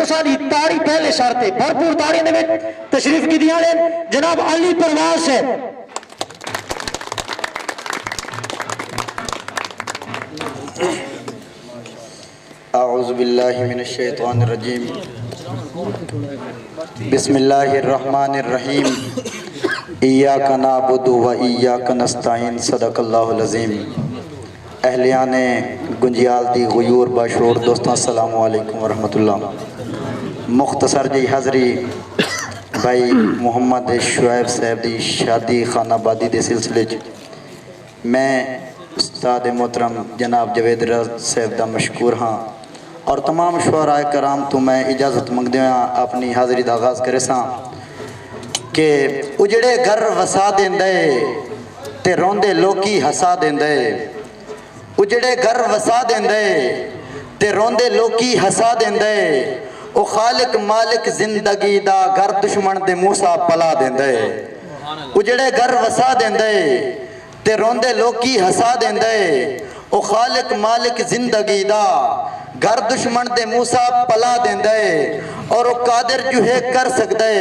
ساری تاڑی پہلے شرطے بھرپور تاڑی نے تشریف کی دیا لیں جناب علی پرواز سے اعوذ باللہ من الشیطان الرجیم بسم اللہ الرحمن الرحیم ایاک نعبد و ایاک نستعین صدق اللہ العظیم اہلیان گنجیال دی غیور باشعور دوستان السلام علیکم ورحمۃ اللہ مختصر جی حضری بھائی محمد شعیب صاحب دی شادی خانہ آبادی دے سلسلے میں استاد محترم جناب جوید رضا صاحب دا مشکور ہاں اور تمام شعراء کرام تو میں اجازت منگ دیا اپنی حاضری دا آغاز کرے ساں کہ اجڑے گھر وسا دیندے تے روندے لوکی ہسا دیندے اجڑے گھر وسا دیندے تے روندے لوکی ہسا دیندے او خالق مالک زندگی دا گھر دشمن دے موسیٰ پلا دیندے اجڑے گھر وسا دیندے تے روندے لوکی ہسا دیندے او خالق مالک زندگی دا گھر دشمن دے موسیٰ پلا دیندے اور او قادر جو ہے کر سکدے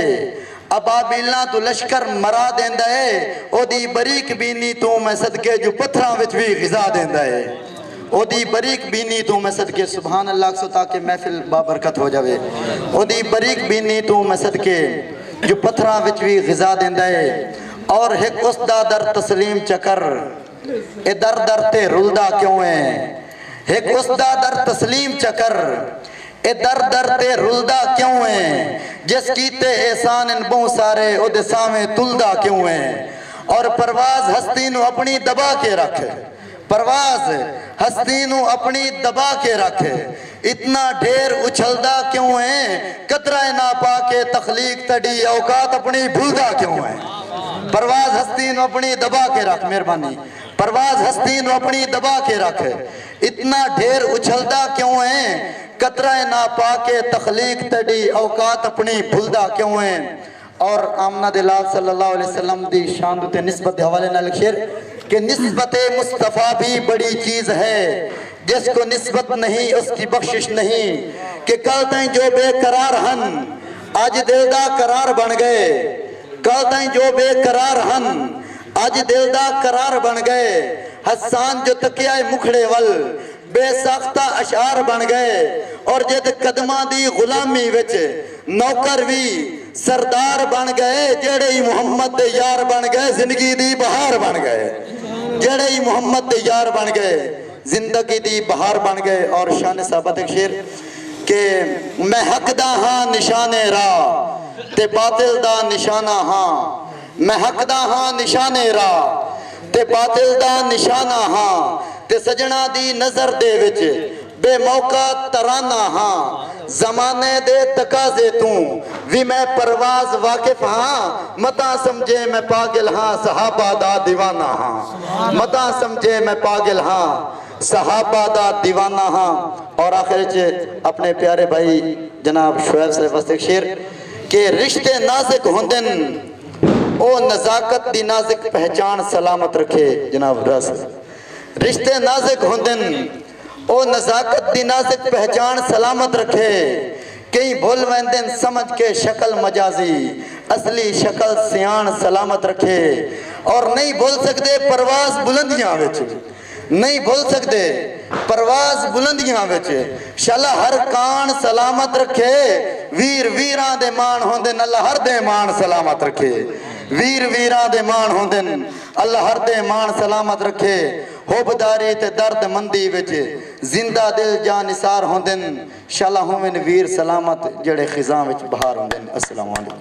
ابابیلاں تو لشکر مرا دیندے او دی بریک بینی تو میں صدقے جو پتھراں وچ بھی غذا دیندے او دی بریک بینی تو میں صدقے سبحان اللہ سو تاکہ محفل بابرکت ہو جاوے او دی بریک بینی تو میں صدقے جو پتھراں وچ بھی غذا دیندے اور ایک اس دا در تسلیم چکر اے در در تے رلدہ کیوں ہے ایک اس دا در تسلیم چکر اے در در تے رلدہ کیوں ہے جس کیتے احسان ان بہت سارے او دے سامے تلدہ کیوں ہے اور پرواز ہستی نو اپنی دبا کے رکھ پرواز ہستی نو اپنی دبا کے رکھ اتنا ڈھیر اچھلدہ کیوں ہے قطرہ نہ پا کے تخلیق تڑی اوقات اپنی بھولدہ کیوں ہے پرواز ہستی نو اپنی دبا کے رکھ مہربانی پرواز ہستی نو اپنی دبا کے رکھ اتنا ڈھیر اچھلدہ کیوں ہے قطرہ نہ پا کے تخلیق تڑی اوقات اپنی بھولدہ کیوں ہے اور آمنہ دلال صلی اللہ علیہ وسلم دی شان تے نسبت حوالے نہ لکھیر کہ نسبت مصطفیٰ بھی بڑی چیز ہے جس کو نسبت نہیں اس کی بخشش نہیں کہ کل تائیں جو بے قرار ہن آج دل دا قرار بن گئے کل تائیں جو بے قرار ہن آج دل دا قرار بن گئے حسان جو تکیہ مکھڑے ول بے ساختہ اشعار بن گئے اور جد قدمہ دی غلامی وچ نوکر بھی سردار بن گئے جڑے ہی محمد دے یار بن گئے زندگی دی بہار بن گئے جڑے ہی محمد دے یار بن گئے زندگی دی بہار بن گئے اور شان صحابت ایک شیر کہ میں حق دا ہاں نشانے راہ تے باطل دا نشانہ ہاں میں حق دا ہاں نشانے راہ تے باطل دا نشانہ ہاں تے سجنا دی نظر دے وچ بے موقع ترانہ ہاں زمانے دے تقاضے توں وی میں پرواز واقف ہاں متا سمجھے میں پاگل ہاں صحابہ دا دیوانہ ہاں متا سمجھے میں پاگل ہاں صحابہ دا دیوانہ ہاں اور آخر چے اپنے پیارے بھائی جناب شعیب سے وسط شیر کہ رشتے نازک ہوندن او نزاکت دی نازک پہچان سلامت رکھے جناب رس رشتے نازک ہوندن او نزاکت دی نازک پہچان سلامت رکھے کئی بھول ویندن سمجھ کے شکل مجازی اصلی شکل سیان سلامت رکھے اور نہیں بھول سکتے پرواز بلندیاں وچ نہیں بھول سکتے پرواز بلندیاں وچ شالا ہر کان سلامت رکھے ویر ویران دے مان ہوندن اللہ ہر دے مان سلامت رکھے ویر ویران دے مان ہوندن اللہ ہر دے مان سلامت رکھے ہوبداری تے درد مندی وچ زندہ دل جان نثار ہوندن شالا ہومن ویر سلامت جڑے خزاں وچ بہار ہوندن السلام علیکم